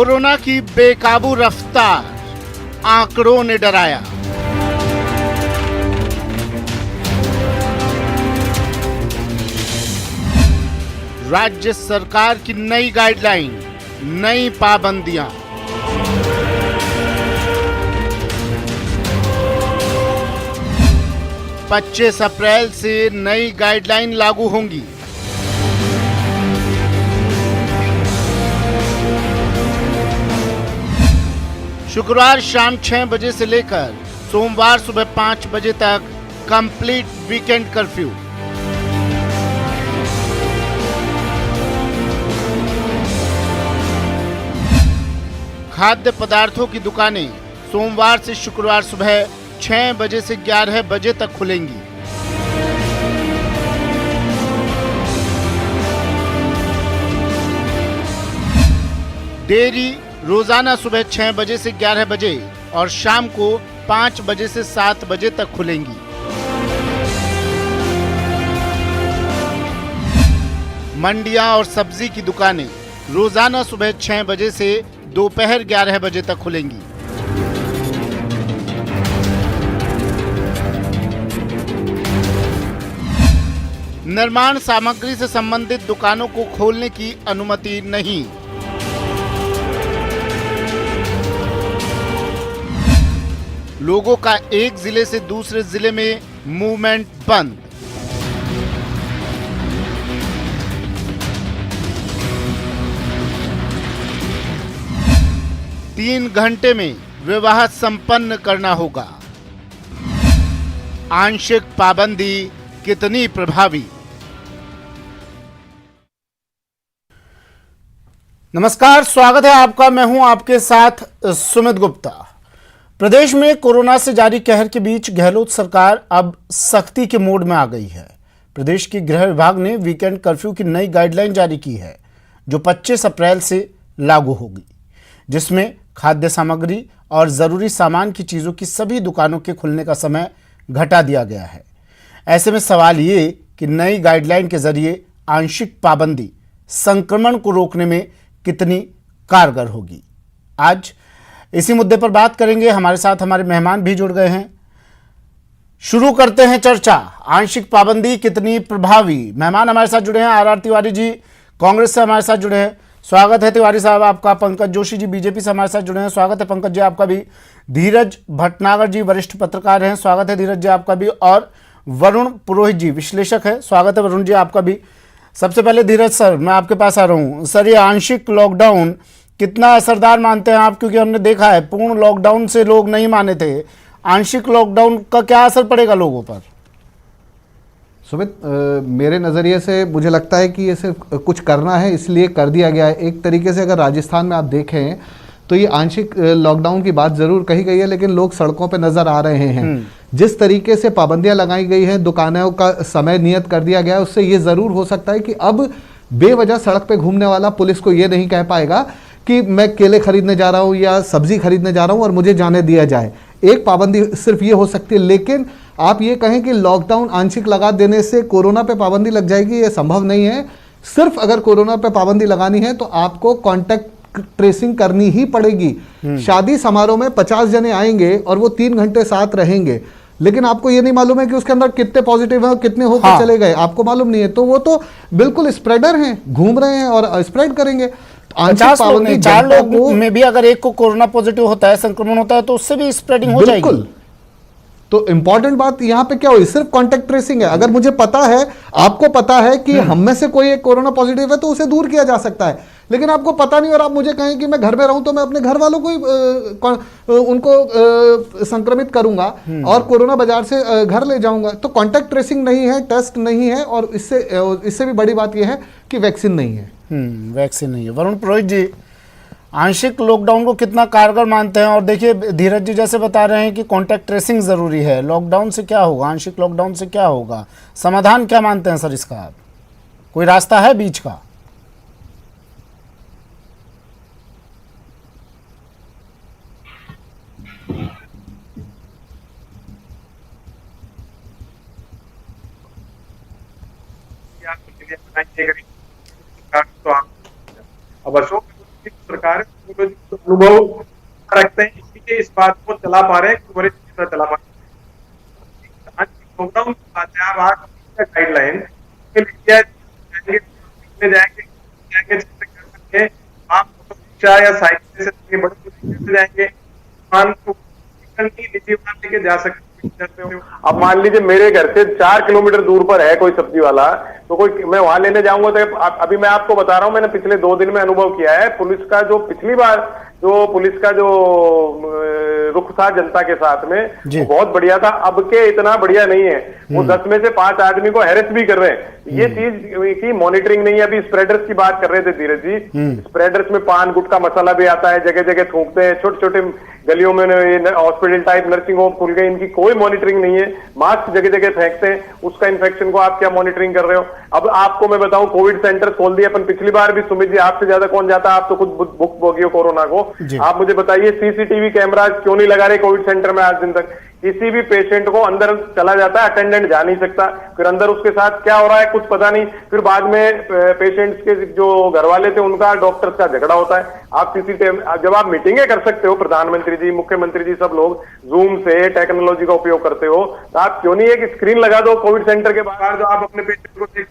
Corona की बेकाबू रफ्तार, आंकड़ों ने डराया। राज्य सरकार की नई गाइडलाइन, नई पाबंदियां। पच्चीस अप्रैल से नई गाइडलाइन लागू होंगी। शुक्रवार शाम 6 बजे से लेकर सोमवार सुबह 5 बजे तक कंप्लीट वीकेंड कर्फ्यू। खाद्य पदार्थों की दुकानें सोमवार से शुक्रवार सुबह 6 बजे से 11 बजे तक खुलेंगी। डेयरी रोजाना सुबह 6 बजे से 11 बजे और शाम को 5 बजे से 7 बजे तक खुलेंगी। मंडियां और सब्जी की दुकानें रोजाना सुबह 6 बजे से दोपहर 11 बजे तक खुलेंगी। निर्माण सामग्री से संबंधित दुकानों को खोलने की अनुमति नहीं। लोगों का एक जिले से दूसरे जिले में मूवमेंट बंद। तीन घंटे में विवाह संपन्न करना होगा। आंशिक पाबंदी कितनी प्रभावी? नमस्कार, स्वागत है आपका। मैं हूं आपके साथ सुमित गुप्ता। प्रदेश में कोरोना से जारी कहर के बीच गहलोत सरकार अब सख्ती के मोड में आ गई है। प्रदेश के गृह विभाग ने वीकेंड कर्फ्यू की नई गाइडलाइन जारी की है, जो 25 अप्रैल से लागू होगी, जिसमें खाद्य सामग्री और जरूरी सामान की चीजों की सभी दुकानों के खुलने का समय घटा दिया गया है। ऐसे में सवाल ये कि नई गाइडलाइन के जरिए आंशिक पाबंदी संक्रमण को रोकने में कितनी कारगर होगी। आज इसी मुद्दे पर बात करेंगे। हमारे साथ हमारे मेहमान भी जुड़ गए हैं। शुरू करते हैं चर्चा, आंशिक पाबंदी कितनी प्रभावी। मेहमान हमारे साथ जुड़े हैं। आर तिवारी जी कांग्रेस से हमारे साथ जुड़े हैं, स्वागत है तिवारी साहब आपका। पंकज जोशी जी बीजेपी से हमारे साथ जुड़े हैं, स्वागत है पंकज जी आपका भी। धीरज भटनागर जी वरिष्ठ पत्रकार हैं, स्वागत है धीरज जी आपका भी। और वरुण पुरोहित जी विश्लेषक है, स्वागत है वरुण जी आपका भी। सबसे पहले धीरज सर, मैं आपके पास आ रहा हूँ। सर, ये आंशिक लॉकडाउन कितना असरदार मानते हैं आप? क्योंकि हमने देखा है पूर्ण लॉकडाउन से लोग नहीं माने थे। आंशिक लॉकडाउन का क्या असर पड़ेगा लोगों पर? सुमित, मेरे नज़रिए से मुझे लगता है कि ये सिर्फ कुछ करना है इसलिए कर दिया गया है। एक तरीके से अगर राजस्थान में आप देखें तो ये आंशिक लॉकडाउन की बात ज़रूर कही गई है, लेकिन लोग सड़कों पे नज़र आ रहे हैं। जिस तरीके से पाबंदियां लगाई गई हैं, दुकानों का समय नियत कर दिया गया है, उससे ये ज़रूर हो सकता है कि अब बेवजह सड़क पे घूमने वाला पुलिस को ये नहीं कह पाएगा कि मैं केले खरीदने जा रहा हूँ या सब्जी खरीदने जा रहा हूँ और मुझे जाने दिया जाए। एक पाबंदी सिर्फ ये हो सकती है, लेकिन आप ये कहें कि लॉकडाउन आंशिक लगा देने से कोरोना पे पाबंदी लग जाएगी, ये संभव नहीं है। सिर्फ अगर कोरोना पे पाबंदी लगानी है तो आपको कॉन्टैक्ट ट्रेसिंग करनी ही पड़ेगी। शादी समारोह में 50 जने आएंगे और वो 3 घंटे साथ रहेंगे, लेकिन आपको ये नहीं मालूम है कि उसके अंदर कितने पॉजिटिव हैं और कितने होकर चले गए, आपको मालूम नहीं है। तो वो तो बिल्कुल स्प्रेडर हैं, घूम रहे हैं और स्प्रेड करेंगे। 50 लोग नहीं, 4 लोग में भी अगर एक को कोरोना पॉजिटिव होता है, संक्रमण होता है, तो उससे भी स्प्रेडिंग हो जाएगी। बिल्कुल। तो इंपॉर्टेंट बात यहां पे क्या हुई? सिर्फ कांटेक्ट ट्रेसिंग है। अगर मुझे पता है, आपको पता है कि हम में से कोई एक कोरोना पॉजिटिव है, तो उसे दूर किया जा सकता है। लेकिन आपको पता नहीं और आप मुझे कहें कि मैं घर में रहूं तो मैं अपने घर वालों को उनको संक्रमित करूंगा और कोरोना बाजार से घर ले जाऊंगा। तो कांटेक्ट ट्रेसिंग नहीं है, टेस्ट नहीं है, और इससे भी बड़ी बात यह है कि वैक्सीन नहीं है। वैक्सीन नहीं है। वरुण पुरोहित जी, आंशिक लॉकडाउन को कितना कारगर मानते हैं? और देखिए धीरज जी जैसे बता रहे हैं कि कांटेक्ट ट्रेसिंग जरूरी है, लॉकडाउन से क्या होगा, आंशिक लॉकडाउन से क्या होगा, समाधान क्या मानते हैं सर इसका? आप कोई रास्ता है बीच का? अब अशोक सरकार जो अनुभव रखते हैं इसीलिए इस बात को चला पा रहे हैं, वरिष्ठ नेता चला पा रहे हैं। लॉकडाउन की बात है, आप आज गाइडलाइन जाएंगे आप रिक्शा या साइकिल से जाएंगे, बड़े से जाएंगे, वाहन को निजी वाहन लेके जा सकते हो। अब मान लीजिए मेरे घर से 4 किलोमीटर दूर पर है कोई सब्जी वाला, तो कोई मैं वहां लेने जाऊंगा तो अभी मैं आपको बता रहा हूं, मैंने पिछले 2 दिन में अनुभव किया है पुलिस का जो पिछली बार जो पुलिस का जो रुख था जनता के साथ में वो बहुत बढ़िया था। अब के इतना बढ़िया नहीं है, वो 10 में से 5 आदमी को हैरेस भी कर रहे हैं। ये चीज की मॉनिटरिंग नहीं है। अभी स्प्रेडर्स की बात कर रहे थे धीरज जी, स्प्रेडर्स में पान गुटखा मसाला भी आता है, जगह जगह थूकते हैं, छोटे छोटे गलियों में हॉस्पिटल टाइप नर्सिंग होम खुल गए, इनकी कोई मॉनिटरिंग नहीं है, मास्क जगह जगह फेंकते हैं, उसका इन्फेक्शन को आप क्या मॉनिटरिंग कर रहे हो। अब आपको मैं बताऊं कोविड सेंटर खोल दिया अपन पिछली बार भी, सुमित जी आपसे ज्यादा कौन जाता, आप तो खुद भुगतभोगी हो कोरोना को। आप मुझे बताइए सीसीटीवी कैमरा क्यों नहीं लगा रहे कोविड सेंटर में आज दिन तक। किसी भी पेशेंट को अंदर चला जाता है, अटेंडेंट जा नहीं सकता, फिर अंदर उसके साथ क्या हो रहा है कुछ पता नहीं, फिर बाद में पेशेंट्स के जो घर वाले थे उनका डॉक्टर्स का झगड़ा होता है। आप जब आप मीटिंगें कर सकते हो, प्रधानमंत्री जी मुख्यमंत्री जी सब लोग जूम से टेक्नोलॉजी का उपयोग करते हो, तो आप क्यों नहीं एक स्क्रीन लगा दो कोविड सेंटर के बाहर जो आप अपने पेशेंट को देख।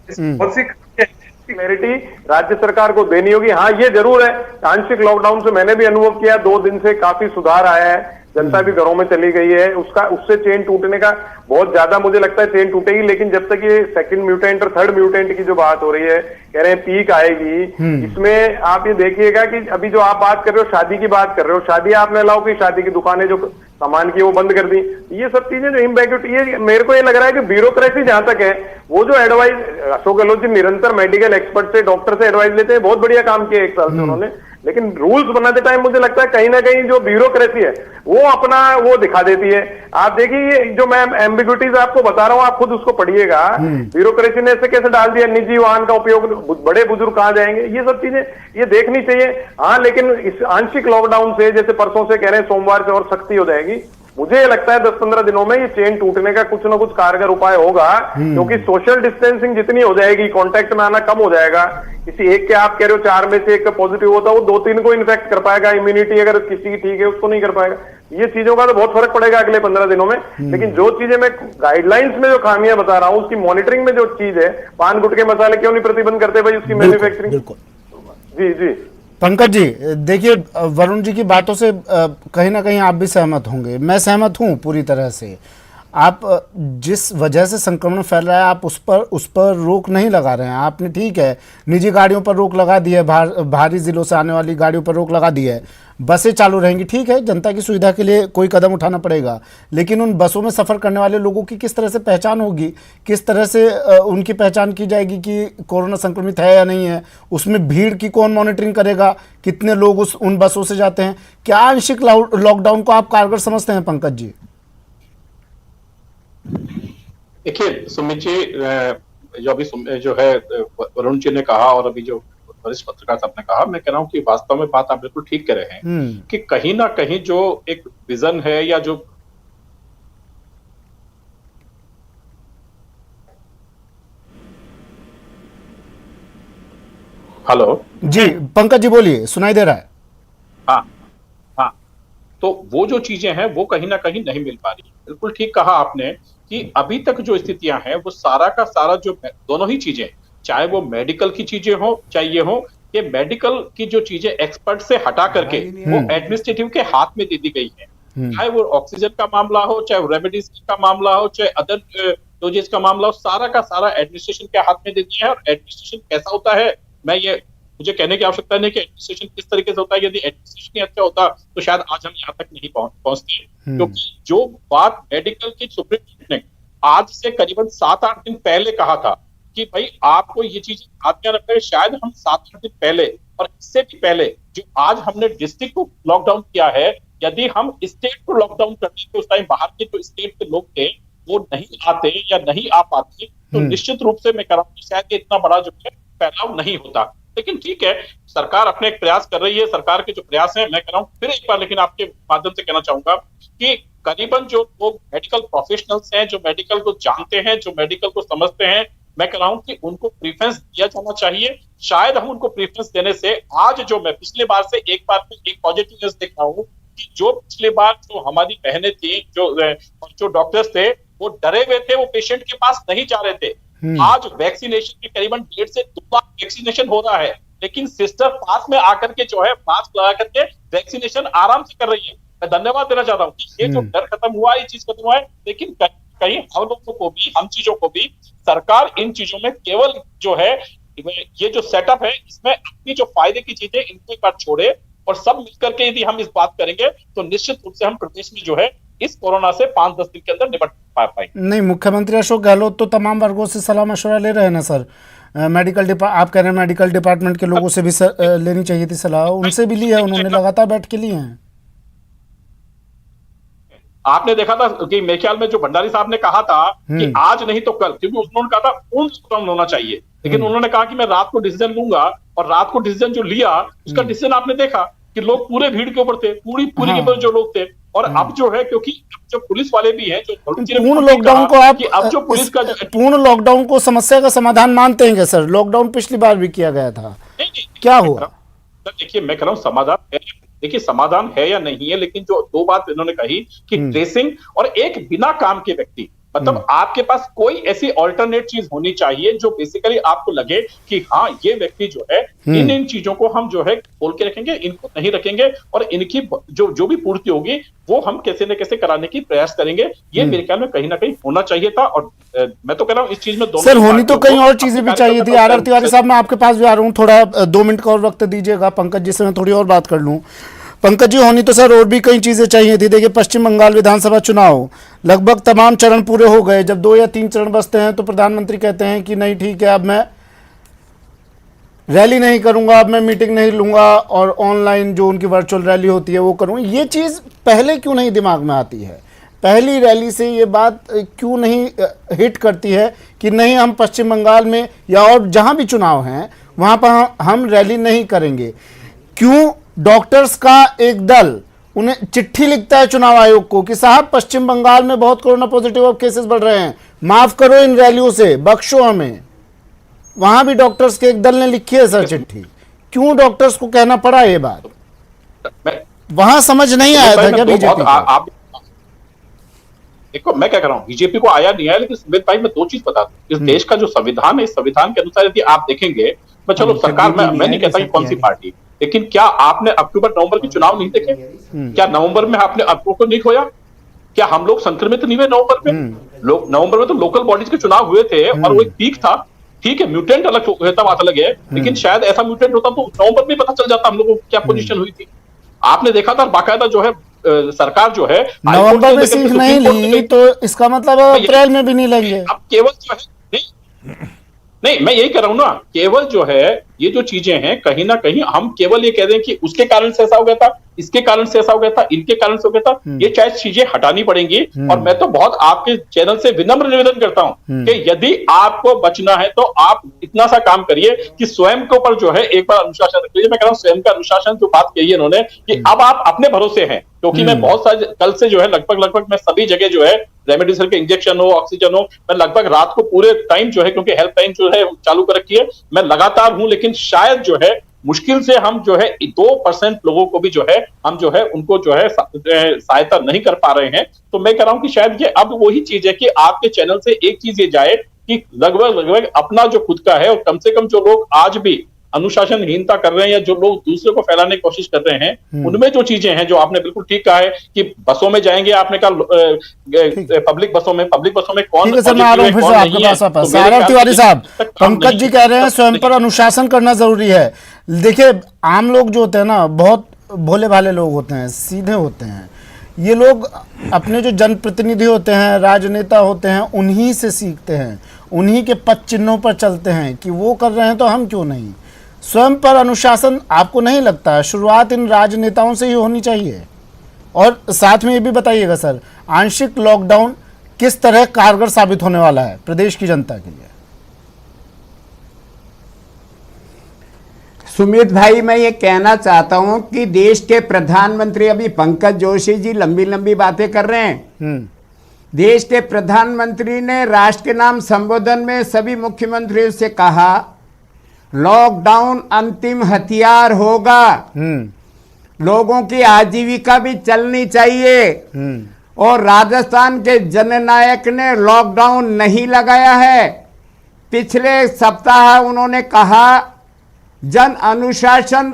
बहुत सी क्लैरिटी राज्य सरकार को देनी होगी। हाँ ये जरूर है, आंशिक लॉकडाउन से मैंने भी अनुभव किया, 2 दिन से काफी सुधार आया है, जनता भी घरों में चली गई है, उससे चेन टूटने का बहुत ज्यादा मुझे लगता है चेन टूटेगी। लेकिन जब तक ये सेकंड म्यूटेंट और थर्ड म्यूटेंट की जो बात हो रही है, कह रहे हैं पीक आएगी, इसमें आप ये देखिएगा कि अभी जो आप बात कर रहे हो शादी की बात कर रहे हो, शादी आपने अलाउ की, शादी की दुकानें जो सामान की वो बंद कर दी, ये सब चीजें जो इम्पैक्ट, ये मेरे को ये लग रहा है कि ब्यूरोक्रेसी जहां तक है, वो जो एडवाइस अशोक गहलोत जी निरंतर मेडिकल एक्सपर्ट से डॉक्टर से एडवाइस लेते हैं, बहुत बढ़िया काम किया 1 साल से उन्होंने, लेकिन रूल्स बनाते टाइम मुझे लगता है कहीं ना कहीं जो ब्यूरोक्रेसी है वो अपना वो दिखा देती है। आप देखिए ये जो मैं एम्बिग्युइटीज आपको बता रहा हूं, आप खुद उसको पढ़िएगा, ब्यूरोक्रेसी ने ऐसे कैसे डाल दिया, निजी वाहन का उपयोग, बड़े बुजुर्ग कहां जाएंगे, ये सब चीजें ये देखनी चाहिए। हाँ लेकिन इस आंशिक लॉकडाउन से जैसे परसों से कह रहे हैं सोमवार से और सख्ती हो जाएगी, मुझे लगता है 10-15 दिनों में ये चेन टूटने का कुछ ना कुछ कारगर उपाय होगा, क्योंकि सोशल डिस्टेंसिंग जितनी हो जाएगी, कांटेक्ट में आना कम हो जाएगा। किसी एक के आप कह रहे हो 4 में से 1 का पॉजिटिव होता है, वो 2-3 को इन्फेक्ट कर पाएगा, इम्यूनिटी अगर किसी की ठीक है उसको नहीं कर पाएगा। ये चीजों का तो बहुत फर्क पड़ेगा अगले 15 दिनों में। लेकिन जो चीजें मैं गाइडलाइंस में जो खामियां बता रहा हूं, उसकी मॉनिटरिंग में जो चीज है, पान गुटखे मसाले क्यों नहीं प्रतिबंध करते भाई उसकी मैन्युफैक्चरिंग। जी जी पंकज जी, देखिए वरुण जी की बातों से कहीं ना कहीं आप भी सहमत होंगे, मैं सहमत हूं पूरी तरह से। आप जिस वजह से संक्रमण फैल रहा है आप उस पर रोक नहीं लगा रहे हैं। आपने ठीक है निजी गाड़ियों पर रोक लगा दी है, भारी जिलों से आने वाली गाड़ियों पर रोक लगा दी है, बसें चालू रहेंगी, ठीक है, जनता की सुविधा के लिए कोई कदम उठाना पड़ेगा, लेकिन उन बसों में सफ़र करने वाले लोगों की किस तरह से पहचान होगी, किस तरह से उनकी पहचान की जाएगी कि कोरोना संक्रमित है या नहीं है, उसमें भीड़ की कौन मॉनिटरिंग करेगा, कितने लोग उन बसों से जाते हैं। क्या आंशिक लॉकडाउन को आप कारगर समझते हैं पंकज जी? देखिए सुमित जी, जो अभी जो है वरुण जी ने कहा और अभी जो वरिष्ठ पत्रकार साहब ने कहा, मैं कह रहा हूं कि वास्तव में बात आप बिल्कुल ठीक कह रहे हैं कि कहीं ना कहीं जो एक विजन है या जो हेलो जी पंकज जी बोलिए, सुनाई दे रहा है। हाँ हाँ, तो वो जो चीजें हैं वो कहीं ना कहीं नहीं मिल पा रही। बिल्कुल ठीक कहा आपने कि अभी तक जो स्थितियां हैं वो सारा का सारा जो दोनों ही चीजें, चाहे वो मेडिकल की चीजें हो चाहे ये हो, ये मेडिकल की जो चीजें एक्सपर्ट से हटा करके वो एडमिनिस्ट्रेटिव के हाथ में दे दी गई है। चाहे वो ऑक्सीजन का मामला हो, चाहे वो रेमडीज का मामला हो, चाहे अदर डोजेज का मामला हो, सारा का सारा एडमिनिस्ट्रेशन के हाथ में दे दिया है। और एडमिनिस्ट्रेशन कैसा होता है, मुझे कहने की आवश्यकता नहीं कि एडमिनिस्ट्रेशन किस तरीके से होता है। यदि एडमिनिस्ट्रेशन ही अच्छा होता तो शायद आज हम यहाँ तक नहीं पहुंचते, क्योंकि जो बात मेडिकल की सुप्रीम कोर्ट ने आज से करीबन 7-8 दिन पहले कहा था कि भाई आपको ये चीजें ध्यान रखना है, शायद हम 7-8 दिन पहले और इससे भी पहले जो आज हमने डिस्ट्रिक्ट को लॉकडाउन किया है, यदि हम स्टेट को लॉकडाउन करते तो उस टाइम बाहर के जो स्टेट के लोग थे वो नहीं आते या नहीं आ पाते, तो निश्चित रूप से मैं कह रहा हूँ कि शायद इतना बड़ा जो है फैलाव नहीं होता। लेकिन ठीक है, सरकार अपने एक प्रयास कर रही है, सरकार के जो प्रयास हैं, मैं कह रहा हूं फिर एक बार, लेकिन आपके माध्यम से कहना चाहूंगा कि करीबन जो लोग मेडिकल प्रोफेशनल्स हैं, जो मेडिकल को जानते हैं, जो मेडिकल को समझते हैं, मैं कह रहा हूं कि उनको प्रेफरेंस दिया जाना चाहिए। शायद हम उनको प्रेफरेंस देने से आज जो मैं पिछले बार से एक बार में एक पॉजिटिव न्यूज देख रहा हूं कि जो पिछले बार जो हमारी बहनें थी, जो डॉक्टर्स थे, वो डरे हुए थे, वो पेशेंट के पास नहीं जा रहे थे। आज वैक्सीनेशन के करीबन 1.5 से 2 लाख वैक्सीनेशन हो रहा है, लेकिन सिस्टर पास में आकर के जो है मास्क लगा करके वैक्सीनेशन आराम से कर रही है। मैं धन्यवाद देना चाहता हूँ कि ये जो डर खत्म हुआ, ये चीज खत्म हुआ है, लेकिन कहीं हम लोगों को भी, हम चीजों को भी, सरकार इन चीजों में केवल जो है ये जो सेटअप है, इसमें अपनी जो फायदे की चीजें इनको एक बार छोड़े और सब मिलकर के यदि हम इस बात करेंगे तो निश्चित रूप से हम प्रदेश में जो है इस कोरोना से 5-10 दिन के अंदर निपट पाएंगे। नहीं, मुख्यमंत्री अशोक गहलोत तो तमाम वर्गों से सलाह मशवरा ले रहे हैं ना सर। आप कह रहे हैं मेडिकल डिपार्टमेंट के लोगों से भी लेनी चाहिए थी सलाह, उनसे भी ली है, उन्होंने लगातार बैठ के लिए हैं। आपने देखा था कि मेरे ख्याल में जो भंडारी साहब ने कहा था कि आज नहीं तो कल, क्योंकि उन्होंने कहा था पूर्ण लॉकडाउन होना चाहिए, लेकिन उन्होंने कहा कि मैं रात को डिसीजन लूंगा, और रात को डिसीजन जो लिया उसका डिसीजन आपने देखा कि लोग पूरे भीड़ के ऊपर थे, पूरी के ऊपर जो लोग थे। और अब जो है, क्योंकि जो पुलिस वाले भी हैं, जो पूर्ण लॉकडाउन को आप अब जो पुलिस का पूर्ण लॉकडाउन को समस्या का समाधान मानते हैं क्या सर? लॉकडाउन पिछली बार भी किया गया था, क्या हुआ? देखिए, मैं कह रहा हूँ समाधान है, देखिए समाधान है या नहीं है, लेकिन जो 2 बात इन्होंने कही कि ट्रेसिंग और एक बिना काम के व्यक्ति, मतलब आपके पास कोई ऐसी ऑल्टरनेट चीज होनी चाहिए जो बेसिकली आपको लगे कि हाँ ये व्यक्ति जो है इन चीजों को हम जो है खोल के रखेंगे, इनको नहीं रखेंगे, और इनकी जो भी पूर्ति होगी वो हम कैसे न कैसे कराने की प्रयास करेंगे। ये मेरे ख्याल में कहीं ना कहीं होना चाहिए था। और मैं तो कह रहा हूँ इस चीज में दोनों सर होनी तो कहीं और चीजें भी चाहिए थी। आर तिवारी साहब, मैं आपके पास भी आ रहा हूँ, थोड़ा 2 मिनट का और वक्त दीजिएगा। पंकज जी से मैं थोड़ी और बात कर लूँ। पंकज जी, होनी तो सर और भी कई चीजें चाहिए थी। देखिए, पश्चिम बंगाल विधानसभा चुनाव लगभग तमाम चरण पूरे हो गए। जब 2 या 3 चरण बचते हैं तो प्रधानमंत्री कहते हैं कि नहीं ठीक है, अब मैं रैली नहीं करूंगा, अब मैं मीटिंग नहीं लूंगा और ऑनलाइन जो उनकी वर्चुअल रैली होती है वो करूंगा। ये चीज पहले क्यों नहीं दिमाग में आती है? पहली रैली से ये बात क्यों नहीं हिट करती है कि नहीं, हम पश्चिम बंगाल में या और जहां भी चुनाव हैं वहां पर हम रैली नहीं करेंगे? क्यों डॉक्टर्स का एक दल उन्हें चिट्ठी लिखता है चुनाव आयोग को कि साहब पश्चिम बंगाल में बहुत कोरोना पॉजिटिव केसेस बढ़ रहे हैं, माफ करो इन रैलियों से, बख्शो हमें? वहां भी डॉक्टर्स के एक दल ने लिखी है सर चिट्ठी। क्यों डॉक्टर्स को कहना पड़ा ये बात? वहां समझ नहीं आया था क्या बीजेपी को? देखो, मैं क्या कर रहा हूँ, बीजेपी को आया नहीं आया, लेकिन सुमित भाई मैं 2 चीज बता दूं। इस देश का जो संविधान है, इस संविधान के अनुसार यदि आप देखेंगे, मैं चलो सरकार मैं नहीं कहता कि कौन सी पार्टी, लेकिन क्या आपने अक्टूबर नवंबर के चुनाव नहीं देखे? क्या नवंबर में आपने अक्टूबर नहीं खोया? क्या हम लोग संक्रमित नहीं हुए नवंबर में? नवंबर में तो लोकल बॉडीज के चुनाव हुए थे और वो एक पीक था। ठीक है, म्यूटेंट अलग होता, बात अलग है, लेकिन शायद ऐसा म्यूटेंट होता तो नवंबर में पता चल जाता हम लोगों को क्या पोजीशन हुई थी। आपने देखा था बाकायदा जो है सरकार जो है नवंबर में सीख नहीं ली तो इसका मतलब अप्रैल में भी नहीं लेंगे। अब केवल जो है नहीं, मैं यही कह रहा हूं ना, केवल जो है ये जो चीजें हैं, कहीं ना कहीं हम केवल ये कह रहे हैं कि उसके कारण से ऐसा हो गया था, इसके कारण से ऐसा हो गया था, इनके कारण से हो गया था। ये चाहे चीजें हटानी पड़ेंगी। और मैं तो बहुत आपके चैनल से विनम्र निवेदन करता हूं कि यदि आपको बचना है तो आप इतना सा काम करिए कि स्वयं के ऊपर जो है एक बार अनुशासन रख लीजिए। मैं कह रहा हूं स्वयं का अनुशासन, जो बात कही है इन्होंने कि अब आप अपने भरोसे हैं, क्योंकि मैं बहुत सारे कल से जो है लगभग मैं सभी जगह जो है रेमडेसिविर के इंजेक्शन हो, ऑक्सीजन हो, मैं लगभग रात को पूरे टाइम जो है, क्योंकि हेल्पलाइन जो है चालू कर रखी है, मैं लगातार हूं। लेकिन शायद जो है मुश्किल से हम जो है 2% लोगों को भी जो है हम जो है उनको जो है सहायता नहीं कर पा रहे हैं। तो मैं कह रहा हूं कि शायद ये अब वही चीज है कि आपके चैनल से एक चीज ये जाए कि लगभग अपना जो खुद का है, और कम से कम जो लोग आज भी अनुशासनहीनता कर रहे हैं या जो लोग दूसरे को फैलाने की कोशिश कर रहे हैं, उनमें जो चीजें हैं, जो आपने बिल्कुल ठीक कहा है कि बसों में जाएंगे, आपने कहा पब्लिक बसों में कौन तिवारी साहब, पंकज जी कह रहे हैं स्वयं पर अनुशासन करना जरूरी है। देखिए, आम लोग जो होते हैं ना, बहुत भोले भाले लोग होते हैं, सीधे होते हैं। ये लोग अपने जो जनप्रतिनिधि होते हैं, राजनेता होते हैं, उन्हीं से सीखते हैं, उन्हीं के पद चिन्हों पर चलते हैं कि वो कर रहे हैं तो हम क्यों नहीं। स्वयं पर अनुशासन आपको नहीं लगता है शुरुआत इन राजनेताओं से ही होनी चाहिए? और साथ में ये भी बताइएगा सर, आंशिक लॉकडाउन किस तरह कारगर साबित होने वाला है प्रदेश की जनता के लिए? सुमित भाई, मैं ये कहना चाहता हूं कि देश के प्रधानमंत्री अभी पंकज जोशी जी लंबी लंबी बातें कर रहे हैं, देश के प्रधानमंत्री ने राष्ट्र के नाम संबोधन में सभी मुख्यमंत्रियों से कहा, लॉकडाउन अंतिम हथियार होगा, लोगों की आजीविका भी चलनी चाहिए। और राजस्थान के जननायक ने लॉकडाउन नहीं लगाया है। पिछले सप्ताह उन्होंने कहा जन अनुशासन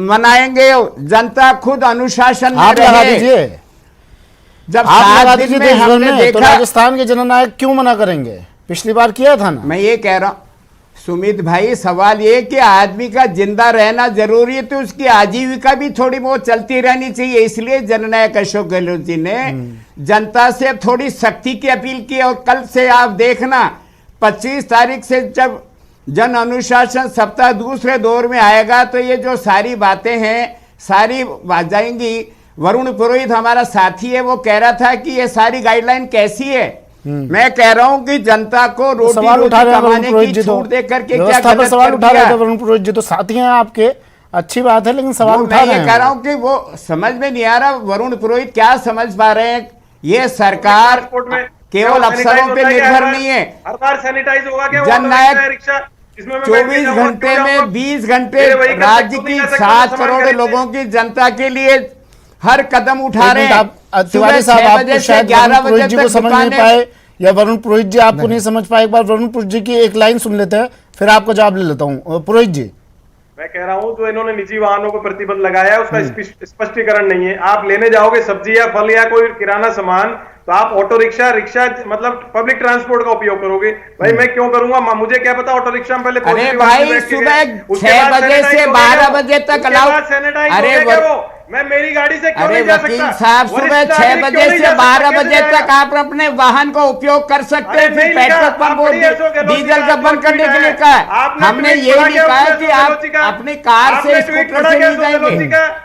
मनाएंगे, जनता खुद अनुशासन में आप लगा रहे। दीजिए, जब आप लगा 7 दीजिए दिन में देश भर हमने में, तो देखा, राजस्थान के जननायक क्यों मना करेंगे? पिछली बार किया था ना। मैं ये कह रहा हूं सुमित भाई, सवाल ये कि आदमी का जिंदा रहना जरूरी है, तो उसकी आजीविका भी थोड़ी बहुत चलती रहनी चाहिए। इसलिए जननायक अशोक गहलोत जी ने जनता से थोड़ी सख्ती की अपील की। और कल से आप देखना 25 तारीख से जब जन अनुशासन सप्ताह दूसरे दौर में आएगा, तो ये जो सारी बातें हैं सारी आ जाएंगी। वरुण पुरोहित हमारा साथी है, वो कह रहा था कि ये सारी गाइडलाइन कैसी है। मैं कह रहा हूं कि जनता को रोटी सवाल उठा रहे हैं वरुण कमाने पुरोहित की जी, तो छूट दे करके क्या व्यवस्था पर गलत सवाल कर उठा रहे दिया। थे वरुण पुरोहित जी, तो साथी हैं आपके, अच्छी बात है, लेकिन सवाल उठा मैं रहे ये हैं। कह रहा हूं कि वो समझ में नहीं आ रहा वरुण पुरोहित क्या समझ पा रहे हैं। ये सरकार ट्रांसपोर्ट में केवल अफसरों पे निर्भर नहीं है। हर बार सैनिटाइज होगा क्या? जननायक रिक्शा जिसमें मैं 24 घंटे में 20 घंटे राज्य की 7 करोड़ लोगों की जनता के लिए हर कदम उठा रहे हैं। तिवारी साहब, सुबह 6 आपको बजे से शायद 11 वरुण पुरोहित बजे जी को तक समझ नहीं दुकानें। पाए, या वरुण पुरोहित जी आपको नहीं समझ पाए। एक बार वरुण पुरोहित जी की एक लाइन सुन लेते हैं, फिर आपका जवाब ले लेता हूँ। पुरोहित जी, मैं कह रहा हूं जो इन्होंने निजी वाहनों को प्रतिबंध लगाया है उसका स्पष्टीकरण नहीं है। आप लेने जाओगे सब्जी या फल या कोई किराना सामान, तो आप ऑटो रिक्शा मतलब पब्लिक ट्रांसपोर्ट का उपयोग करोगे। भाई मैं क्यों करूंगा? मुझे क्या पता ऑटो रिक्शा में पहले अरे पॉजिटिव भाई बैठ के सुबह गए, उसके 6 बाद बजे से सैनिटाइज हो 12 गया बजे तक उसके अलाउ। बाद सैनिटाइज अरे हो गया वो। मैं मेरी गाड़ी से क्यों अरे नहीं जा वकील सकता? साहब, सुबह वरिष्ठ 6 नागरिक बजे क्यों नहीं से जा सकता? 12 कैसे बजे जाएगा? तक आप अपने वाहन का उपयोग कर सकते अरे हैं। फिर नहीं लिखा, पेट्रोल आप पंप पढ़िए अशोक गहलोत जी डीजल का का जो बंद करने ट्वीट के लिए है। कहा है। आपने हमने ट्वीट ये पढ़ा नहीं क्या कहा अशोक कि गहलोत आप जी का? अपनी कार से आपने ट्वीट स्कूटर पढ़ा से क्या नहीं अशोक गहलोत जी जाएंगे। का?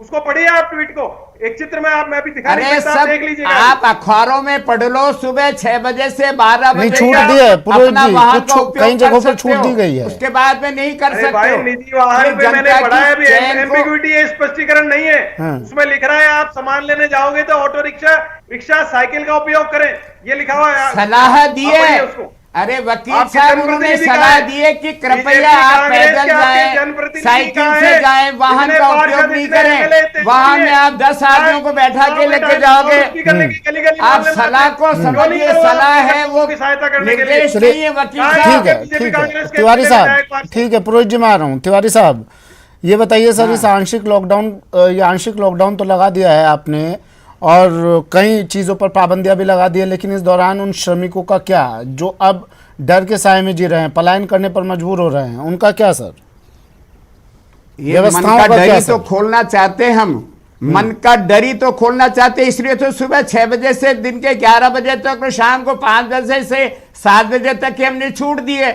उसको पढ़िए आप ट्वीट को, एक चित्र में आप मैं भी दिखा अरे नहीं सकता, आप देख सब लीजिएगा। आप अखबारों में पढ़ लो, सुबह 6 बजे से 12 नहीं, बजे छूट तक दी है पुरोहित अपना जी, वाहन कुछ का उपयोग कई कर जगहों पर सकते छूट हो। दी गई है। उसके बाद में नहीं कर अरे सकते भाई हो। निजी वाहन फिर पे मैंने जनता पढ़ा है की अभी, चैन को- एम्बिग्यूटी है, स्पष्टीकरण नहीं है। हाँ। उसमें लिख रहा है आप सामान लेने जाओगे तो ऑटो रिक्शा साइकिल का उपयोग करें, ये लिखा हुआ है। सलाह दी आप पढ़िए है। उसको। अरे वकील आपके साहब, जनप्रतिनिधि उन्होंने कहाँ सलाह है? दी है कि कृपया बीजेपी, आप कांग्रेस पैदल के आपके जाएं, जनप्रतिनिधि साइकिल कहाँ से है? जाएं, वाहन इतने का पार्षद, उपयोग नहीं इतने करें। एमएलए, इतने वाहन में चाहिए। आप 10 आदमियों को बैठा के लेके जाओगे। आप सलाह को समझिए, सलाह है, वो निर्देश नहीं है वकील साहब। ठीक है तिवारी साहब, ठीक है पुरोहित जी, मैं आ रहा हूँ। तिवारी साहब, ये बताइए सर, इस आंशिक लॉकडाउन, ये आंशिक लॉकडाउन तो लगा दिया है आपने, और कई चीज़ों पर पाबंदियां भी लगा दी है, लेकिन इस दौरान उन श्रमिकों का क्या जो अब डर के साए में जी रहे हैं, पलायन करने पर मजबूर हो रहे हैं, उनका क्या सर? ये मन व्यवस्थाओं का का क्या डरी असर? तो खोलना चाहते हैं हम, मन का डरी तो खोलना चाहते हैं। इसलिए तो सुबह 6 बजे से दिन के 11 बजे तक, शाम को 5 बजे से 7 बजे तक की हमने छूट दी है।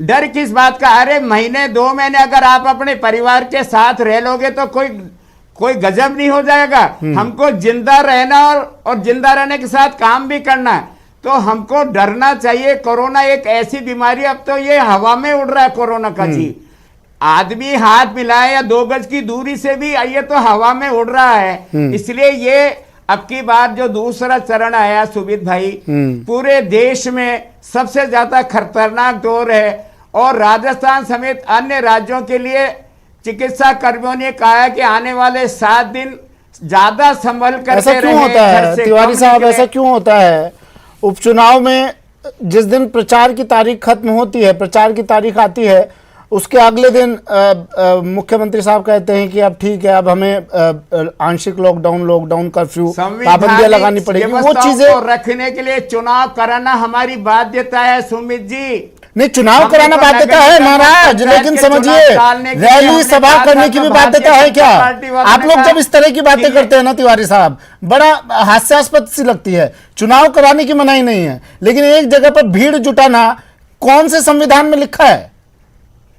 डर किस बात का? अरे महीने 2 महीने अगर आप अपने परिवार के साथ रह लोगे तो कोई गजब नहीं हो जाएगा। हमको जिंदा रहना और जिंदा रहने के साथ काम भी करना है, तो हमको डरना चाहिए। कोरोना एक ऐसी बीमारी, अब तो ये हवा में उड़ रहा है कोरोना का जी। आदमी हाथ मिलाए या 2 गज की दूरी से भी, ये तो हवा में उड़ रहा है। इसलिए ये अब की बार जो दूसरा चरण आया सुमित भाई, पूरे देश में सबसे ज्यादा खतरनाक दौर है। और राजस्थान समेत अन्य राज्यों के लिए चिकित्सा कर्मियों ने कहा है कि आने वाले 7 दिन ज्यादा संभल कर ऐसा क्यों होता है तिवारी साहब, ऐसा क्यों होता है? उपचुनाव में जिस दिन प्रचार की तारीख खत्म होती है, प्रचार की तारीख आती है, उसके अगले दिन मुख्यमंत्री साहब कहते हैं कि अब ठीक है, अब हमें आंशिक लॉकडाउन कर्फ्यू पाबंदियां लगानी पड़ेगी। वो चीजें रखने के लिए चुनाव कराना हमारी बाध्यता है सुमित जी। नहीं, चुनाव कराना बाध्यता है महाराज, लेकिन समझिए रैली सभा करने की भी बाध्यता है क्या? आप लोग जब इस तरह की बातें करते हैं ना तिवारी साहब, बड़ा हास्यास्पद सी लगती है। चुनाव कराने की मनाही नहीं है, लेकिन एक जगह पर भीड़ जुटाना कौन से संविधान में लिखा है?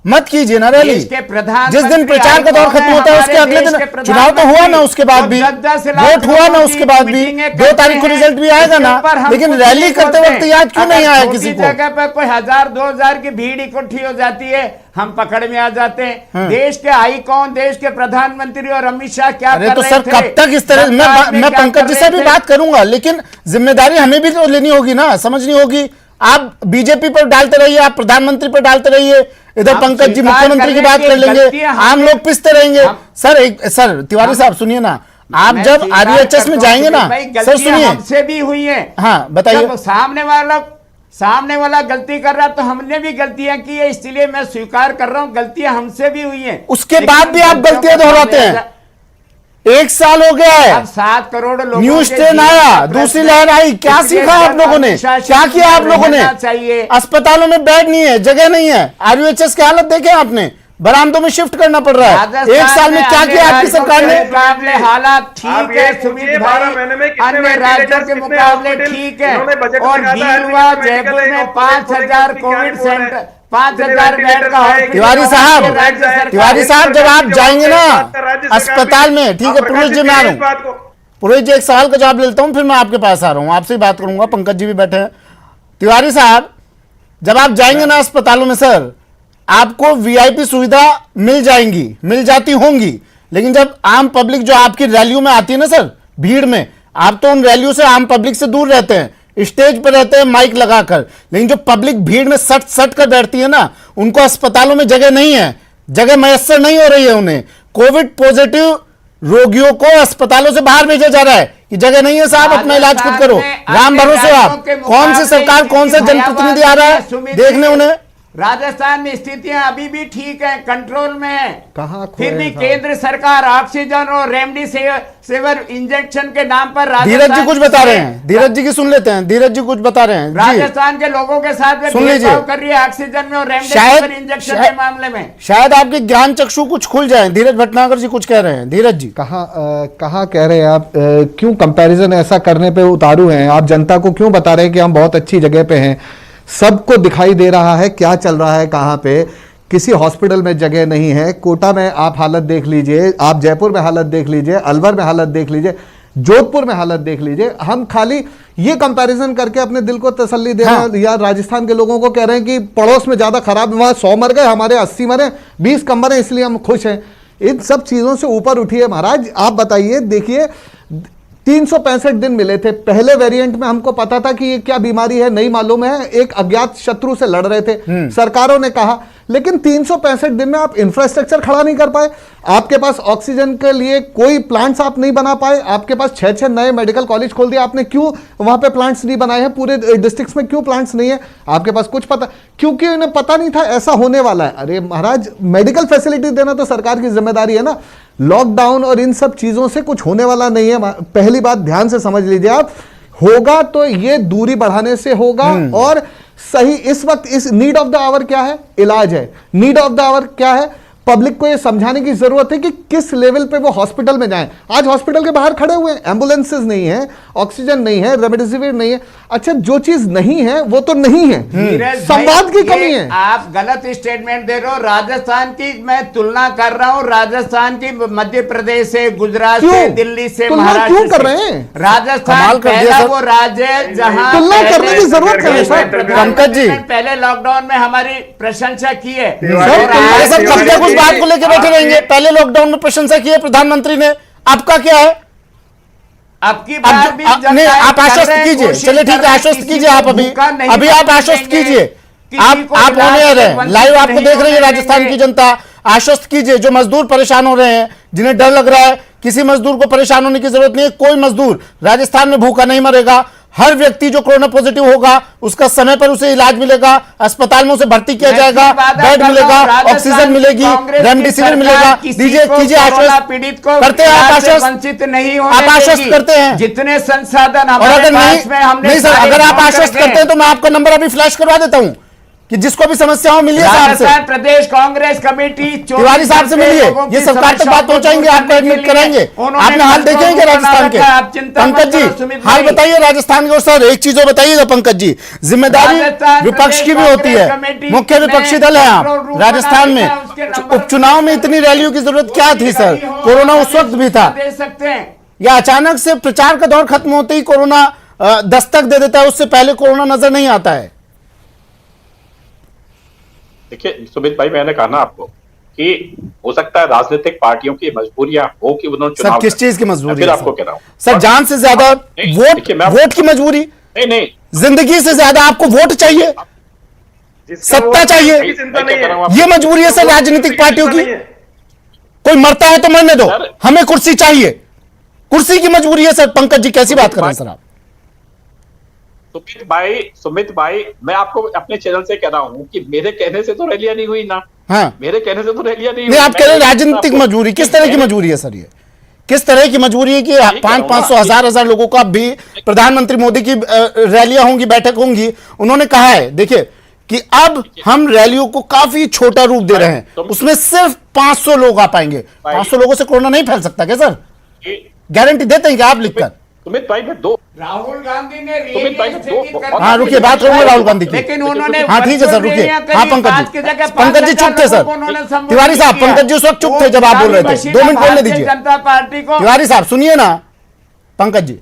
मत कीजिए ना रैली। देश के प्रधान जिस दिन प्रचार का दौर खत्म होता है उसके अगले दिन चुनाव तो हुआ ना, उसके बाद भी वोट हुआ ना, उसके बाद भी 2 तारीख को रिजल्ट भी आएगा ना, लेकिन रैली करते वक्त याद क्यों नहीं आया किसी को? जगह पर कोई 1000-2000 की भीड़ इकट्ठी हो जाती है, हम पकड़ में आ जाते हैं। देश के आईकॉन, देश के प्रधानमंत्री और अमित शाह क्या कर रहे थे? तो सर कब तक इस तरह, मैं पंकज जी से भी बात करूंगा, लेकिन जिम्मेदारी हमें भी तो लेनी होगी ना, समझनी होगी। आप बीजेपी पर डालते रहिए, आप प्रधानमंत्री पर डालते रहिए, इधर पंकज जी मुख्यमंत्री की बात कर लेंगे, आम लोग पिसते रहेंगे। सर तिवारी साहब सुनिए ना, आप जब आरयूएचएस में जाएंगे ना, सर सुनिए, हमसे भी हुई है। हाँ बताइए। सामने वाला गलती कर रहा तो हमने भी गलतियां की है, इसलिए मैं स्वीकार कर रहा हूं गलतियां हमसे भी हुई हैं। उसके बाद भी आप गलतियां दोहराते हैं। 1 साल हो गया है, अब 7 करोड़ लोगों न्यूज ट्रेन आया, दूसरी लहर आई, क्या सीखा आप लोगों ने, क्या किया आप लोगों ने? अस्पतालों में बेड नहीं है, जगह नहीं है। आरयूएचएस की हालत देखे आपने, बरामदों में शिफ्ट करना पड़ रहा है। 1 साल में क्या किया आपकी सरकार ने? मुकाबले हालात ठीक है सुमित भाई, अन्य राज्यों के मुकाबले ठीक है। और भीलवा जयपुर में 5000 कोविड सेंटर, 5000 बेड का। तिवारी साहब जब आप जाएंगे ना अस्पताल में, ठीक है पुरोहित जी, मैं आ रहा हूं, पुरोहित जी एक सवाल का जवाब लेता हूं, फिर मैं आपके पास आ रहा हूं, आपसे ही बात करूंगा, पंकज जी भी बैठे हैं। तिवारी साहब जब आप जाएंगे ना अस्पतालों में सर, आपको वीआईपी सुविधा मिल जाएंगी, मिल जाती होंगी, लेकिन जब आम पब्लिक जो आपकी रैलियों में आती है ना सर, भीड़ में, आप तो उन रैलियों से आम पब्लिक से दूर रहते हैं, स्टेज पर रहते हैं माइक लगाकर, लेकिन जो पब्लिक भीड़ में सट सट कर बैठती है ना, उनको अस्पतालों में जगह नहीं है, जगह मैसर नहीं हो रही है उन्हें। कोविड पॉजिटिव रोगियों को अस्पतालों से बाहर भेजा जा रहा है कि जगह नहीं है साहब, अपना इलाज खुद करो, राम भरोसे। आप कौन सी सरकार, कौन सा जनप्रतिनिधि आ रहा है देखने उन्हें? राजस्थान में स्थितियां अभी भी ठीक है, कंट्रोल में है। कहां फिर भी केंद्र सरकार ऑक्सीजन और रेमडेसिविर इंजेक्शन के नाम पर धीरज जी कुछ बता रहे हैं, धीरज जी की सुन लेते हैं, धीरज जी कुछ बता रहे हैं। राजस्थान के लोगों के साथ सुन लीजिए, कर रही है ऑक्सीजन में और रेमडेसिविर इंजेक्शन के मामले में। शायद आपके ज्ञान चक्षु कुछ खुल जाए। धीरज भटनागर जी कुछ कह रहे हैं। धीरज जी कहाँ कह रहे हैं आप? क्यों कंपैरिजन ऐसा करने पे उतारू हैं आप? जनता को क्यों बता रहे हैं कि हम बहुत अच्छी जगह पे हैं? सबको दिखाई दे रहा है क्या चल रहा है कहां पे। किसी हॉस्पिटल में जगह नहीं है। कोटा में आप हालत देख लीजिए, आप जयपुर में हालत देख लीजिए, अलवर में हालत देख लीजिए, जोधपुर में हालत देख लीजिए। हम खाली ये कंपैरिजन करके अपने दिल को तसल्ली दे रहे हैं। या राजस्थान के लोगों को कह रहे हैं कि पड़ोस में ज्यादा खराब, वहां 100 मर गए, हमारे 80 मरे, 20 कम मरे, इसलिए हम खुश हैं। इन सब चीजों से ऊपर उठिए महाराज। आप बताइए, देखिए 365 दिन मिले थे। पहले वेरिएंट में हमको पता था कि ये क्या बीमारी है, नहीं मालूम है, एक अज्ञात शत्रु से लड़ रहे थे, सरकारों ने कहा। लेकिन 365 दिन में आप इंफ्रास्ट्रक्चर खड़ा नहीं कर पाए। आपके पास ऑक्सीजन के लिए कोई प्लांट्स आप नहीं बना पाए। आपके पास 6 नए मेडिकल कॉलेज खोल दिए आपने, क्यों वहां पे प्लांट्स नहीं बनाए हैं? पूरे डिस्ट्रिक्ट्स में क्यों प्लांट्स नहीं है? आपके पास कुछ पता, क्योंकि उन्हें पता नहीं था ऐसा होने वाला है। अरे महाराज, मेडिकल फैसिलिटी देना तो सरकार की जिम्मेदारी है ना। लॉकडाउन और इन सब चीजों से कुछ होने वाला नहीं है। पहली बात ध्यान से समझ लीजिए आप, होगा तो ये दूरी बढ़ाने से होगा। और सही इस वक्त इस नीड ऑफ द आवर क्या है? इलाज है। नीड ऑफ द आवर क्या है? पब्लिक को यह समझाने की जरूरत है कि किस लेवल पे वो हॉस्पिटल में जाएं। आज हॉस्पिटल के बाहर खड़े हुए हैं, एम्बुलेंसेज नहीं है, ऑक्सीजन नहीं है, रेमडेसिविर नहीं है। अच्छा, जो चीज नहीं है वो तो नहीं है, संवाद की कमी है। आप गलत स्टेटमेंट दे रहे हो। राजस्थान की मैं तुलना कर रहा हूं, राजस्थान की मध्य प्रदेश से, गुजरात से, दिल्ली से, महाराष्ट्र क्यों कर रहे हैं? राजस्थान पहला वो राज्य है जहां तुलना करने की जरूरत है सर। पंकज जी पहले लॉकडाउन में हमारी प्रशंसा की है। उस बात को लेकर बैठे रहेंगे। पहले लॉकडाउन में प्रशंसा की है प्रधानमंत्री ने, आपका क्या है? आपकी बात भी नहीं, आप आश्वस्त कीजिए। चलिए ठीक है, आश्वस्त कीजिए आप। अभी आप आश्वस्त कीजिए। आप ऑन रहे, लाइव आपको देख रही है राजस्थान की जनता। आश्वस्त कीजिए। जो मजदूर परेशान हो रहे हैं, जिन्हें डर लग रहा है, किसी मजदूर को परेशान होने की जरूरत नहीं है। कोई मजदूर राजस्थान में भूखा नहीं मरेगा। हर व्यक्ति जो कोरोना पॉजिटिव होगा उसका समय पर उसे इलाज मिलेगा, अस्पताल में उसे भर्ती किया जाएगा, बेड मिलेगा, ऑक्सीजन मिलेगी, रेमडेसिविर मिलेगा। दीजिए कीजिए आश्वस्त, पीड़ित को करते हैं आप आश्वस्त, वंचित नहीं होने आप आश्वस्त करते हैं। जितने संसाधन और अगर नहीं सर, अगर आप आश्वस्त करते हैं तो मैं आपका नंबर अभी फ्लैश करवा देता हूं। कि जिसको भी समस्या हो मिलिए साहब से, राजस्थान प्रदेश कांग्रेस कमेटी तिवारी साहब से मिलिए, ये सरकार तक बात पहुंचाएंगे, आपको एडमिट कराएंगे। आपने हाल देखेंगे राजस्थान के? पंकज जी हाल बताइए राजस्थान के। और सर एक चीज और बताइएगा पंकज जी, जिम्मेदारी विपक्ष की भी होती है, मुख्य विपक्षी दल है आप राजस्थान में, उपचुनाव में इतनी रैलियों की जरूरत क्या थी सर? कोरोना उस वक्त भी था, दे सकते हैं या अचानक से प्रचार का दौर खत्म होते ही कोरोना दस्तक दे देता है, उससे पहले कोरोना नजर नहीं आता है? देखिए सुमित भाई, मैंने कहा ना आपको कि हो सकता है राजनीतिक पार्टियों की मजबूरियां हो कि उन्होंने सर चुनाव किस चीज की मजबूरी फिर है आपको सर? कह रहा हूं सर जान से ज्यादा नहीं, वोट, देखिए, मैं वोट की मजबूरी, नहीं जिंदगी से ज्यादा आपको वोट चाहिए, जिसका सत्ता वो- चाहिए, की चिंता मैं क्या नहीं कर रहा हूं है। आपको? ये मजबूरी है सर राजनीतिक पार्टियों की। नहीं है। कोई मरता है तो मरने दो, सर- हमें कुर्सी चाहिए, कुर्सी की मजबूरी है सर। पंकज जी कैसी बात कर रहे हैं सर आप? सुमित भाई, मैं आपको अपने चैनल से कह रहा हूं कि मेरे कहने से तो रैलियां नहीं हुई ना, हाँ मेरे कहने से तो रैलियां नहीं नहीं, हुई। आप कह रहे हैं मैं- राजनीतिक आपको- मजबूरी, किस तरह की मजबूरी है सर? ये किस तरह की मजबूरी है कि 500 हजार लोगों का भी प्रधानमंत्री मोदी की रैलियां होंगी, बैठक होंगी, उन्होंने कहा है देखिए कि अब हम रैलियों को काफी छोटा रूप दे रहे हैं, उसमें सिर्फ 500 लोग आ पाएंगे। 500 लोगों से कोरोना नहीं फैल सकता क्या सर? गारंटी देते हैं क्या आप लिखकर? सुमित भाई, मैं दो राहुल गांधी ने सुमित भाई, रैली दो- स्थगित कर हाँ दी। रुकिए, बात करूंगा राहुल गांधी की। लेकिन उन्होंने हाँ ठीक है सर, रुकिए। रैलियां करी, हाँ पंकज पांच की जी, जगह पंकज जी 5,000 चुप थे सर। लोगों को उन्होंने संबोधित तिवारी साहब, किया। पंकज जी उस वक्त चुप थे वो जब आप बोल रहे थे। मशीन 2 मिनट बोलने भारतीय दीजिए जनता पार्टी को तिवारी साहब, सुनिए ना पंकज जी।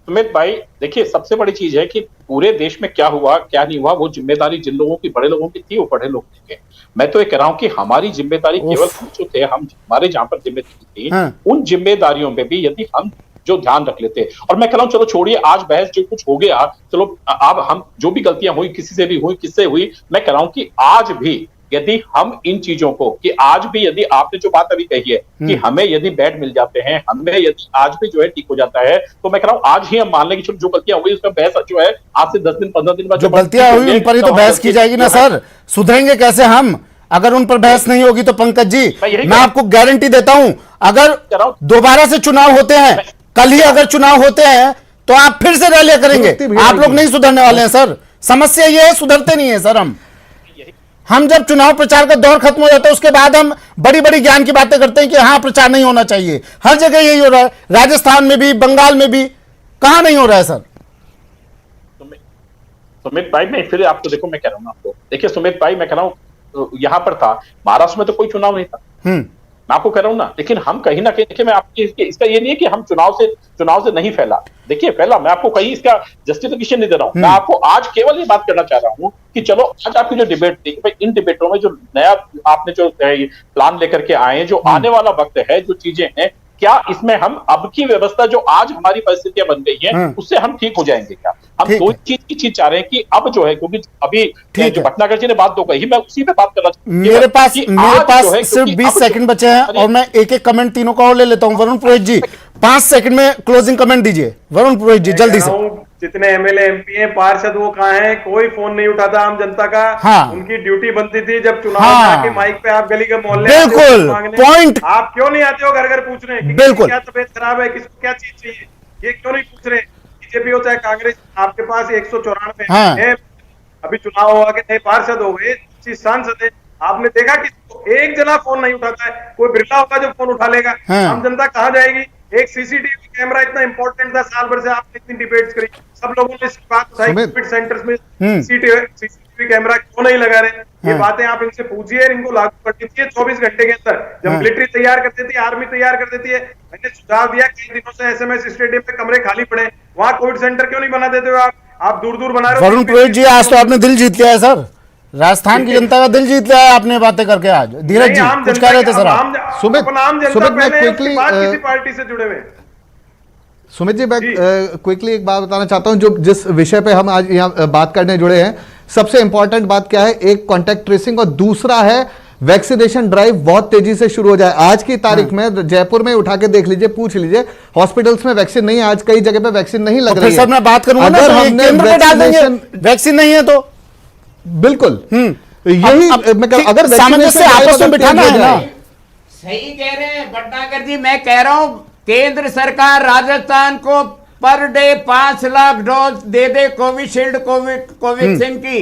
सुमित भाई देखिए, सबसे बड़ी चीज है कि पूरे देश में क्या हुआ क्या नहीं हुआ, वो जिम्मेदारी जिन लोगों की, बड़े लोगों की थी, वो बड़े लोग थे। मैं तो ये कह रहा हूं कि हमारी जिम्मेदारी केवल हम जो थे, हमारे जहां पर जिम्मेदारी थी, हाँ। उन जिम्मेदारियों में भी यदि हम जो ध्यान रख लेते, और मैं कह रहा हूं चलो छोड़िए आज बहस, जो कुछ हो गया चलो, अब हम जो भी गलतियां हुई, किसी से भी हुई, किससे हुई, मैं कह रहा हूं कि आज भी यदि हम इन चीजों को, कि आज भी यदि आपने जो बात अभी कही है कि हमें यदि बेड मिल जाते हैं, हमें यदि आज भी जो है ठीक हो जाता है, तो मैं कह रहा हूं आज ही हम मान लें कि चलो जो गलतियां हुई उसका बहस जो है आज से 10 दिन 15 दिन बाद जो गलतियां हुई उन पर ही तो बहस की जाएगी ना सर। सुधरेंगे कैसे हम अगर उन पर बहस नहीं होगी? तो पंकज जी मैं आपको गारंटी देता हूं, अगर दोबारा से चुनाव होते हैं, कल ही अगर चुनाव होते हैं, तो आप फिर से रैलियां करेंगे। आप लोग नहीं सुधरने वाले हैं सर। समस्या ये है, सुधरते नहीं है सर। हम जब चुनाव प्रचार का दौर खत्म हो जाता है उसके बाद हम बड़ी बड़ी ज्ञान की बातें करते हैं कि हाँ प्रचार नहीं होना चाहिए। हर जगह यही हो रहा है, राजस्थान में भी, बंगाल में भी, कहां नहीं हो रहा है सर? सुमित भाई, मैं फिर आपको देखो, मैं कह रहा हूं आपको, देखिए सुमित भाई, मैं कह रहा हूं यहां पर था, महाराष्ट्र में तो कोई चुनाव नहीं था, मैं आपको कह रहा हूं ना, लेकिन हम कहीं ना कहीं, देखिए मैं आपकी इसका ये नहीं है कि हम चुनाव से नहीं फैला, देखिए फैला, मैं आपको कहीं इसका जस्टिफिकेशन नहीं दे रहा हूं। मैं आपको आज केवल ये बात करना चाह रहा हूं कि चलो आज आपकी जो डिबेट थी कि भाई इन डिबेटों में जो नया आपने जो प्लान लेकर के आए, जो आने वाला वक्त है, जो चीजें हैं, क्या इसमें हम अब की व्यवस्था जो आज हमारी परिस्थितियां बन गई हैं, उससे हम ठीक हो जाएंगे क्या? हम दो चीज चाह रहे हैं कि अब जो है, क्योंकि अभी जो भटनागर जी ने बात तो कही, मैं उसी पे बात करना चाहता हूं। मेरे पास सिर्फ 20 सेकंड बचे हैं और मैं एक एक कमेंट तीनों का और ले लेता हूं। वरुण पुरोहित जी 5 सेकंड में क्लोजिंग कमेंट दीजिए। वरुण पुरोहित जी जल्दी से। जितने एमएलए एमपी हैं, पार्षद, वो कहाँ हैं? कोई फोन नहीं उठाता आम जनता का। हाँ। उनकी ड्यूटी बनती थी जब चुनाव हाँ। के माइक पे आप गली के मोहल्ले बिल्कुल, पॉइंट। आप क्यों नहीं आते हो घर घर पूछने कि बिल्कुल, क्या तबीयत खराब है, किसको क्या चीज चाहिए, ये क्यों नहीं पूछ रहे? बीजेपी हो चाहे कांग्रेस, आपके पास 194 हाँ। है। अभी चुनाव हुआ कि नए पार्षद हो गए, 25 सांसद है, आपने देखा किसको? एक जना फोन नहीं उठाता है। कोई बिरला होगा जो फोन उठा लेगा। हाँ। आम जनता कहाँ जाएगी? एक सीसीटीवी कैमरा इतना इंपॉर्टेंट था, साल भर से आपने इतनी डिबेट्स करी, सब लोगों ने इसकी बात उठाई, कोविड सेंटर्स में सीसीटीवी कैमरा क्यों नहीं लगा रहे? ये बातें आप इनसे पूछिए, इनको लागू कर दीजिए 24 घंटे के अंदर। जब मिलिट्री तैयार कर देती है, आर्मी तैयार कर देती है। मैंने सुझाव दिया, कई दिनों से एसएमएस स्टेडियम पे कमरे खाली पड़े, वहां कोविड सेंटर क्यों नहीं बना देते हो? आप दूर दूर बना रहे हो। वरुण पुरोहित जी आज तो आपने दिल जीत लिया है सर, राजस्थान की जनता का दिल जीत लिया है आपने बातें करके। आज धीरज जी कुछ कह रहे थे सर आप। सुमित मैं क्विकली किसी पार्टी से जुड़े हुए। सुमित जी मैं क्विकली एक बात बताना चाहता हूं, जो जिस विषय पे हम आज यहाँ बात करने जुड़े हैं, सबसे इंपॉर्टेंट बात क्या है? एक कॉन्टैक्ट ट्रेसिंग और दूसरा है वैक्सीनेशन ड्राइव बहुत तेजी से शुरू हो जाए। आज की तारीख में जयपुर में उठा के देख लीजिए, पूछ लीजिए, हॉस्पिटल्स में वैक्सीन नहीं है, आज कई जगह पे वैक्सीन नहीं लग रही है। सर मैं बात करूंगा ना, अगर तो हमने केंद्र पे डाल देंगे, वैक्सीन नहीं है तो बिल्कुल यही अगर सामंजस्य आपस में बिठाना है ना। सही कह रहे हैं भटनागर जी, मैं कह रहा हूं केंद्र सरकार राजस्थान को पर डे 5 लाख डोज दे दे कोविशील्ड कोवैक्सीन की।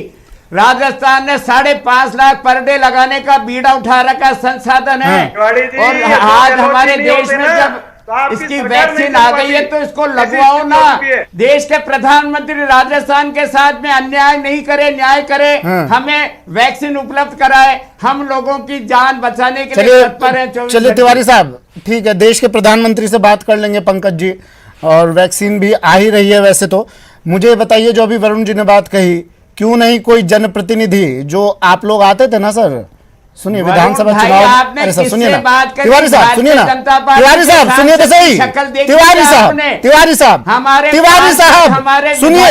राजस्थान ने 5.5 लाख पर डे लगाने का बीड़ा उठा रखा संसाधन है। तिवारी जी, और ये तो आज चलो हमारे नहीं देश होते में ना, जब तो आपकी इसकी सरकार वैक्सीन नहीं आ चल गई है पाती। तो इसको ऐसी लगवाओ स्थिति ना। हो चुकी है। देश के प्रधानमंत्री राजस्थान के साथ में अन्याय नहीं करे, न्याय करे, हमें वैक्सीन उपलब्ध कराए, हम लोगों की जान बचाने के लिए तत्पर हैं। चलिए तिवारी साहब, ठीक है, देश के प्रधानमंत्री से बात कर लेंगे पंकज जी, और वैक्सीन भी आ ही रही है। वैसे तो मुझे बताइए, जो अभी वरुण जी ने बात कही, क्यों नहीं कोई जनप्रतिनिधि, जो आप लोग आते थे ना सर, सुनिए विधानसभा चुनाव, अरे सर सुनिए ना, तिवारी साहब सुनिए ना, तिवारी साहब सुनिए तो सही, तिवारी साहब सुनिए,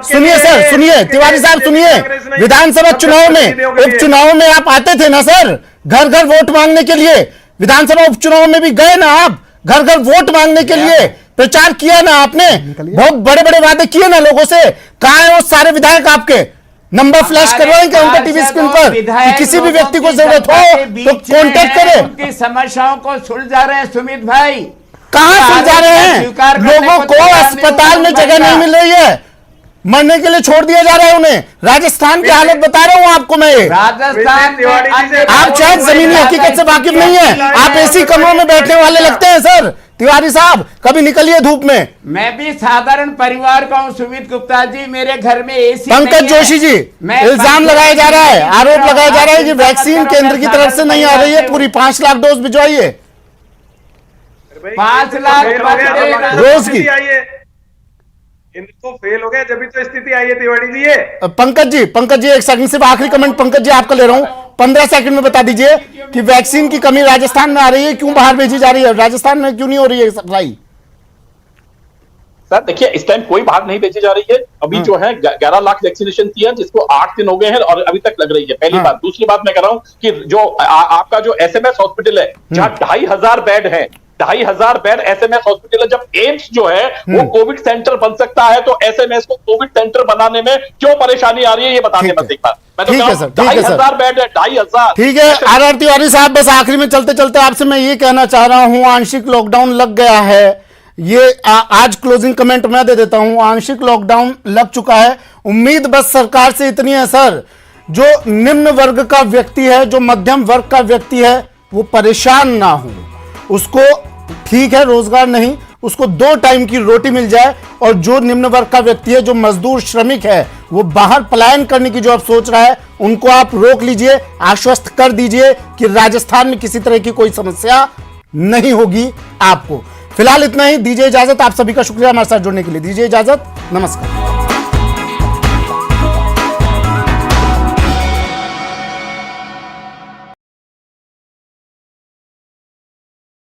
सुनिए सर, सुनिए तिवारी साहब सुनिए, विधानसभा चुनाव में, उपचुनाव में आप आते थे ना सर, घर घर वोट मांगने के लिए, विधानसभा उपचुनाव में भी गए ना आप, घर घर वोट मांगने के लिए प्रचार किया ना आपने, बहुत बड़े बड़े वादे किए ना लोगों से। कहां है वो सारे विधायक आपके? नंबर फ्लैश करवाएंगे उनका टीवी स्क्रीन पर, कि किसी भी व्यक्ति को जरूरत हो तो कांटेक्ट करें। उनकी समस्याओं को सुलझा रहे हैं सुमित भाई। कहां सुलझा रहे हैं? लोगों को अस्पताल में जगह नहीं मिल रही है, मरने के लिए छोड़ दिया जा रहा है उन्हें। राजस्थान की हालत बता रहा हूं आपको मैं। राजस्थान में आप शायद जमीनी हकीकत से वाकिफ नहीं है, आप एसी कमरों में बैठने वाले लगते हैं सर। तिवारी साहब कभी निकलिए धूप में। मैं भी साधारण परिवार का हूं सुमित गुप्ता जी, मेरे घर में एसी पंकज जोशी जी, इल्जाम लगाया जा रहा है, आरोप लगाया जा रहा है कि वैक्सीन केंद्र की तरफ से नहीं आ रही है, पूरी 5 लाख डोज भिजवाइए, 5 लाख रोज की। इनको फेल हो गया, जब भी तो स्थिति आई है तिवारी जी। ये पंकज जी एक सेकंड, सिर्फ आखिरी कमेंट पंकज जी आपका ले रहा हूं, 15 सेकंड में बता दीजिए कि वैक्सीन की कमी राजस्थान में आ रही है, क्यों बाहर भेजी जा रही है, राजस्थान में क्यों नहीं हो रही है सप्लाई? सर देखिए, इस टाइम कोई बाहर नहीं भेजी जा रही है। अभी जो है 11 लाख वैक्सीनेशन किया, जिसको 8 दिन हो गए हैं और अभी तक लग रही है, पहली बात। दूसरी बात मैं कह रहा हूं कि जो आपका जो एसएमएस हॉस्पिटल है, जहां 2,500 बेड है, 2,500 बेड एसएमएस हॉस्पिटल है, जब एम्स जो है वो कोविड सेंटर बन सकता है, तो एसएमएस को कोविड सेंटर बनाने में क्यों परेशानी आ रही है, ये बताने बस एक बार। मैं तो 2,500 बेड है, 2,500। ठीक है आर तिवारी साहब, बस आखिरी में चलते चलते आपसे मैं ये कहना चाह रहा हूं, आंशिक लॉकडाउन लग गया है, ये आज क्लोजिंग कमेंट मैं दे देता हूं, आंशिक लॉकडाउन लग चुका है। उम्मीद बस सरकार से इतनी है सर, जो निम्न वर्ग का व्यक्ति है, जो मध्यम वर्ग का व्यक्ति है, वो परेशान ना हो। उसको ठीक है रोजगार नहीं, उसको 2 टाइम की रोटी मिल जाए, और जो निम्न वर्ग का व्यक्ति है, जो मजदूर श्रमिक है, वो बाहर पलायन करने की जो आप सोच रहा है, उनको आप रोक लीजिए, आश्वस्त कर दीजिए कि राजस्थान में किसी तरह की कोई समस्या नहीं होगी आपको। फिलहाल इतना ही, दीजिए इजाजत। आप सभी का शुक्रिया हमारे साथ जुड़ने के लिए, दीजिए इजाजत, नमस्कार।